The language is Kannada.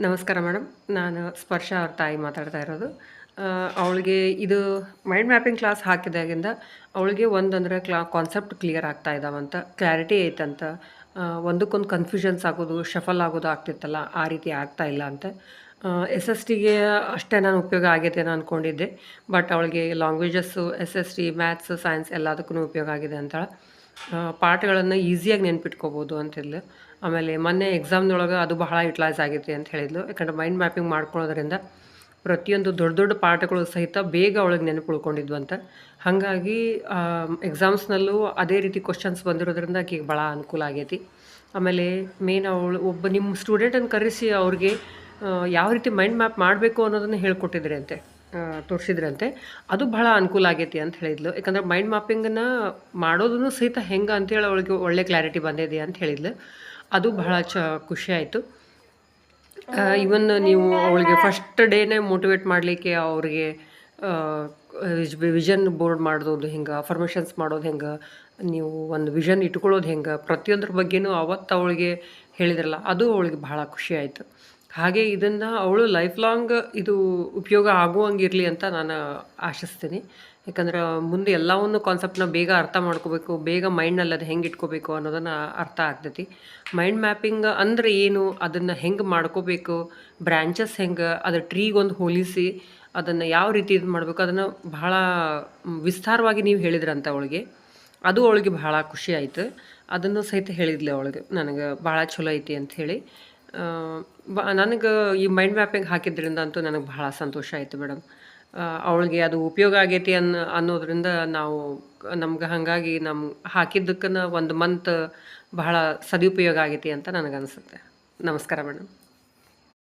ನಮಸ್ಕಾರ ಮೇಡಮ್. ನಾನು ಸ್ಪರ್ಶ ಅವ್ರ ತಾಯಿ ಮಾತಾಡ್ತಾ ಇರೋದು. ಅವಳಿಗೆ ಇದು ಮೈಂಡ್ ಮ್ಯಾಪಿಂಗ್ ಕ್ಲಾಸ್ ಹಾಕಿದಾಗಿಂದ ಅವಳಿಗೆ ಒಂದಂದ್ರೆ ಕಾನ್ಸೆಪ್ಟ್ ಕ್ಲಿಯರ್ ಆಗ್ತಾ ಇದ್ದಾವಂತ, ಕ್ಲಾರಿಟಿ ಐತಂತ. ಒಂದಕ್ಕೊಂದು ಕನ್ಫ್ಯೂಷನ್ಸ್ ಆಗೋದು, ಶಫಲ್ ಆಗೋದು ಆಗ್ತಿತ್ತಲ್ಲ, ಆ ರೀತಿ ಆಗ್ತಾ ಇಲ್ಲ ಅಂತ. ಎಸ್ ಎಸ್ ಟಿಗೆ ಅಷ್ಟೇ ನಾನು ಉಪಯೋಗ ಆಗೈತೆ ನಾನು ಅಂದ್ಕೊಂಡಿದ್ದೆ. ಬಟ್ ಅವಳಿಗೆ languages, S S T, maths, science ಎಲ್ಲದಕ್ಕೂ ಉಪಯೋಗ ಆಗಿದೆ ಅಂತಾಳೆ. ಪಾಠಗಳನ್ನು ಈಸಿಯಾಗಿ ನೆನ್ಪಿಟ್ಕೋಬೋದು ಅಂತಿದ್ಲು. ಆಮೇಲೆ ಮೊನ್ನೆ ಎಕ್ಸಾಮ್ನೊಳಗೆ ಅದು ಬಹಳ ಯುಟಿಲೈಸ್ ಆಗೈತೆ ಅಂತ ಹೇಳಿದ್ಲು. ಯಾಕಂದ್ರೆ ಮೈಂಡ್ ಮ್ಯಾಪಿಂಗ್ ಮಾಡ್ಕೊಳ್ಳೋದ್ರಿಂದ ಪ್ರತಿಯೊಂದು ದೊಡ್ಡ ದೊಡ್ಡ ಪಾಠಗಳು ಸಹಿತ ಬೇಗ ಅವಳಿಗೆ ನೆನಪು ಉಳ್ಕೊಂಡಿದ್ವಂತ. ಹಾಗಾಗಿ ಎಕ್ಸಾಮ್ಸ್ನಲ್ಲೂ ಅದೇ ರೀತಿ ಕ್ವಶನ್ಸ್ ಬಂದಿರೋದ್ರಿಂದ ಆಕೆಗೆ ಭಾಳ ಅನುಕೂಲ ಆಗೈತಿ. ಆಮೇಲೆ ಮೇನ್ ಅವಳು ಒಬ್ಬ ನಿಮ್ಮ ಸ್ಟೂಡೆಂಟನ್ನು ಕರೆಸಿ ಅವ್ರಿಗೆ ಯಾವ ರೀತಿ ಮೈಂಡ್ ಮ್ಯಾಪ್ ಮಾಡಬೇಕು ಅನ್ನೋದನ್ನು ಹೇಳ್ಕೊಟ್ಟಿದ್ರಿ ಅಂತೆ, ತೋರಿಸಿದ್ರಂತೆ. ಅದು ಬಹಳ ಅನುಕೂಲ ಆಗೈತಿ ಅಂತ ಹೇಳಿದ್ಲು. ಯಾಕಂದ್ರೆ ಮೈಂಡ್ ಮ್ಯಾಪಿಂಗನ್ನು ಮಾಡೋದನ್ನು ಸಹಿತ ಹೆಂಗೆ ಅಂತೇಳಿ ಅವಳಿಗೆ ಒಳ್ಳೆ ಕ್ಲಾರಿಟಿ ಬಂದಿದೆ ಅಂತ ಹೇಳಿದ್ಲು. ಅದು ಬಹಳ ಖುಷಿ ಆಯಿತು. ಇವನ್ ನೀವು ಅವಳಿಗೆ ಫಸ್ಟ್ ಡೇನೇ ಮೋಟಿವೇಟ್ ಮಾಡಲಿಕ್ಕೆ ಅವ್ರಿಗೆ ವಿಷನ್ ಬೋರ್ಡ್ ಮಾಡೋದು ಹೆಂಗೆ, ಅಫರ್ಮೇಷನ್ಸ್ ಮಾಡೋದು ಹೆಂಗೆ, ನೀವು ಒಂದು ವಿಷನ್ ಇಟ್ಕೊಳ್ಳೋದು ಹೆಂಗೆ, ಪ್ರತಿಯೊಂದ್ರ ಬಗ್ಗೆನೂ ಅವತ್ತು ಅವಳಿಗೆ ಹೇಳಿದ್ರಲ್ಲ, ಅದು ಅವಳಿಗೆ ಬಹಳ ಖುಷಿ ಆಯಿತು. ಹಾಗೆ ಇದನ್ನು ಅವಳು ಲೈಫ್ ಲಾಂಗ್ ಇದು ಉಪಯೋಗ ಆಗುವಂಗಿರಲಿ ಅಂತ ನಾನು ಆಶಿಸ್ತೀನಿ. ಯಾಕಂದ್ರೆ ಮುಂದೆ ಎಲ್ಲವನ್ನು ಕಾನ್ಸೆಪ್ಟನ್ನ ಬೇಗ ಅರ್ಥ ಮಾಡ್ಕೋಬೇಕು, ಬೇಗ ಮೈಂಡ್ನಲ್ಲಿ ಅದು ಹೆಂಗೆ ಇಟ್ಕೋಬೇಕು ಅನ್ನೋದನ್ನು ಅರ್ಥ ಆಗ್ತೈತಿ. ಮೈಂಡ್ ಮ್ಯಾಪಿಂಗ್ ಅಂದರೆ ಏನು, ಅದನ್ನು ಹೆಂಗೆ ಮಾಡ್ಕೋಬೇಕು, ಬ್ರ್ಯಾಂಚಸ್ ಹೆಂಗೆ, ಅದು ಟ್ರೀಗೊಂದು ಹೋಲಿಸಿ ಅದನ್ನು ಯಾವ ರೀತಿ ಇದು ಮಾಡಬೇಕು, ಅದನ್ನು ಬಹಳ ವಿಸ್ತಾರವಾಗಿ ನೀವು ಹೇಳಿದ್ರಂತ ಅವಳಿಗೆ. ಅದು ಅವಳಿಗೆ ಬಹಳ ಖುಷಿ ಆಯಿತು. ಅದನ್ನು ಸಹಿತ ಹೇಳಿದ್ಲೆ ಅವಳಿಗೆ, ನನಗೆ ಭಾಳ ಚಲೋ ಐತಿ ಅಂಥೇಳಿ. ನನಗೆ ಈ ಮೈಂಡ್ ಮ್ಯಾಪಿಂಗ್ ಹಾಕಿದ್ರಿಂದ ಅಂತೂ ನನಗೆ ಬಹಳ ಸಂತೋಷ ಆಯಿತು ಮೇಡಮ್. ಅವಳಿಗೆ ಅದು ಉಪಯೋಗ ಆಗೈತಿ ಅನ್ನೋದ್ರಿಂದ ನಮ್ಗೆ ಹಾಗಾಗಿ ಹಾಕಿದ್ದಕ್ಕನ 1 ಮಂತ್ ಬಹಳ ಸದುಪಯೋಗ ಆಗೈತಿ ಅಂತ ನನಗನ್ಸುತ್ತೆ. ನಮಸ್ಕಾರ ಮೇಡಮ್.